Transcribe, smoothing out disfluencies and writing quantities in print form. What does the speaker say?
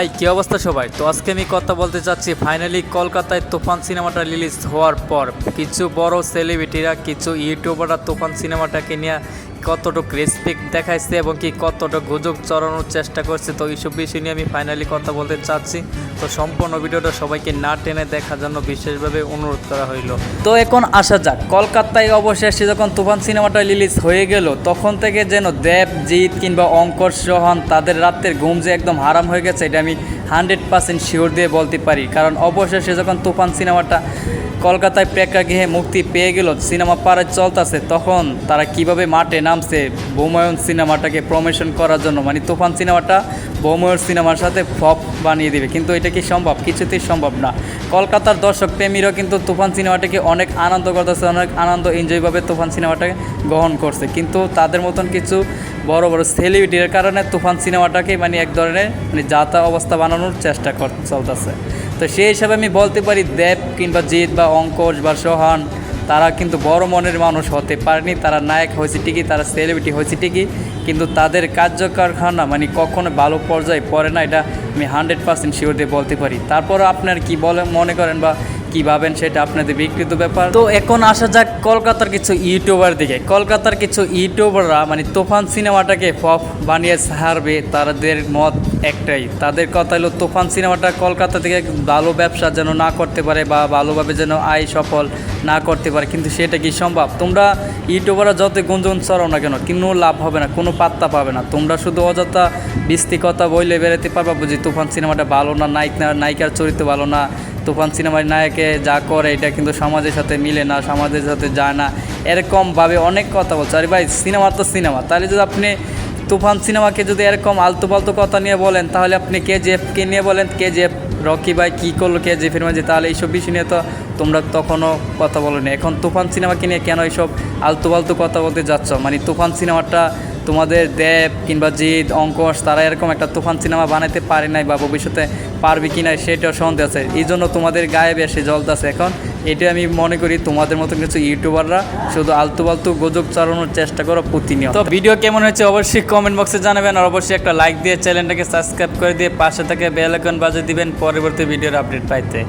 ভাই কি অবস্থা সবাই? তো আজকে আমি কথা বলতে চাচ্ছি ফাইনালি কলকাতায় তুফান সিনেমাটা রিলিজ হওয়ার পর কিছু বড় সেলিব্রিটিরা কিছু ইউটিউবাররা তুফান সিনেমাটাকে নিয়ে কতটুকু রেসপেক্ট দেখাইছে এবং কি কতটুকু গুজব চড়ানোর চেষ্টা করছে। তো এইসব বিষয় নিয়ে আমি ফাইনালি কথা বলতে চাচ্ছি। তো সম্পূর্ণ ভিডিওটা সবাইকে না টেনে দেখার জন্য বিশেষভাবে অনুরোধ করা হইল। তো এখন আসা যাক, কলকাতায় অবশেষে যখন তুফান সিনেমাটা রিলিজ হয়ে গেল তখন থেকে যেন দেবজিৎ কিংবা অঙ্কশ রোহান তাদের রাতের ঘুম যে একদম হারাম হয়ে গেছে এটা আমি 100% শিওর দিয়ে বলতে পারি। কারণ অবশেষে যখন তুফান সিনেমাটা কলকাতায় প্রেক্ষাগৃহে মুক্তি পেয়ে গেল, সিনেমা পাড়ায় চলতেছে, তখন তারা কিভাবে মাঠে নামছে বোমায়ন সিনেমাটাকে প্রমোশন করার জন্য। মানে তুফান সিনেমাটা বোমায়ন সিনেমার সাথে ফ্লপ বানিয়ে দেবে, কিন্তু এটা কি সম্ভব? কিছুতেই সম্ভব না। কলকাতার দর্শক প্রেমীরাও কিন্তু তুফান সিনেমাটাকে অনেক আনন্দ করতেছে, অনেক আনন্দ এনজয়ভাবে তুফান সিনেমাটাকে গ্রহণ করছে। কিন্তু তাদের মতন কিছু বড় বড় সেলিব্রিটির কারণে তুফান সিনেমাটাকে মানে এক ধরনের যাতা অবস্থা বানানোর চেষ্টা চলতেছে। তো সেই হিসাবে আমি বলতে পারি দেব কিংবা জিৎ বা অঙ্কশ বা সোহান তারা কিন্তু বড় মনের মানুষ হতে পারেনি। তারা নায়ক হয়েছে ঠিকই, তারা সেলিব্রিটি হয়েছে ঠিকই, কিন্তু তাদের কার্যকারখানা মানে কখনো ভালো পর্যায়ে পড়ে না, এটা আমি 100% শিওর দিয়ে বলতে পারি। তারপরও আপনার কি বলে মনে করেন বা কী ভাবেন সেটা আপনাদের বিকৃত ব্যাপার। তো এখন আসা যাক কলকাতার কিছু ইউটিউবার দিকে। কলকাতার কিছু ইউটিউবাররা মানে তুফান সিনেমাটাকে ফ্লপ বানিয়ে ছাড়বে, তাদের মত একটাই। তাদের কথা হলো তুফান সিনেমাটা কলকাতা থেকে ভালো ব্যবসা যেন না করতে পারে বা ভালোভাবে যেন আয় সফল না করতে পারে, কিন্তু সেটা কি সম্ভব? তোমরা ইউটিউবাররা যত গুঞ্জন ছড়াও না কেন, কোনো লাভ হবে না, কোনো পাত্তা পাবে না। তোমরা শুধু অযথা বিস্তি কথা বইলে বেরোতে পারবা বুঝি তুফান সিনেমাটা ভালো না, নায়িকার চরিত্র ভালো না, তুফান সিনেমার নায়কে যা করে এটা কিন্তু সমাজের সাথে মিলে না, সমাজের সাথে যায় না, এরকমভাবে অনেক কথা বলছে। আরে ভাই, সিনেমা তো সিনেমা। তাহলে যদি আপনি তুফান সিনেমাকে যদি এরকম আলতু পালতু কথা নিয়ে বলেন, তাহলে আপনি কেজিএফকে নিয়ে বলেন, কেজিএফ রকি ভাই কী করলো কেজিএফের মাঝে, তাহলে এইসব বিষয় নিয়ে তো তোমরা তখনও কথা বলোনি। এখন তুফান সিনেমাকে নিয়ে কেন এইসব আলতু পালতু কথা বলতে যাচ্ছ? মানে তুফান সিনেমাটা তোমাদের দেব কিংবা জিৎ অঙ্কশ তারা এরকম একটা তুফান সিনেমা বানাইতে পারে নাই বা ভবিষ্যতে পারবে কি না সেটাও সন্দেহ আছে। এই জন্য তোমাদের গায়ে বেশি জ্বলতেছে এখন। এটা আমি মনে করি তোমাদের মতো কিছু ইউটিউবাররা শুধু আলতু পালতু গুজব চালানোর চেষ্টা করো প্রতিনিয়ত। তো ভিডিও কেমন হয়েছে অবশ্যই কমেন্ট বক্সে জানাবেন, আর অবশ্যই একটা লাইক দিয়ে চ্যানেলটাকে সাবস্ক্রাইব করে দিয়ে পাশে থেকে বেল আইকন বাজিয়ে দিবেন পরবর্তী ভিডিওর আপডেট পাইতে।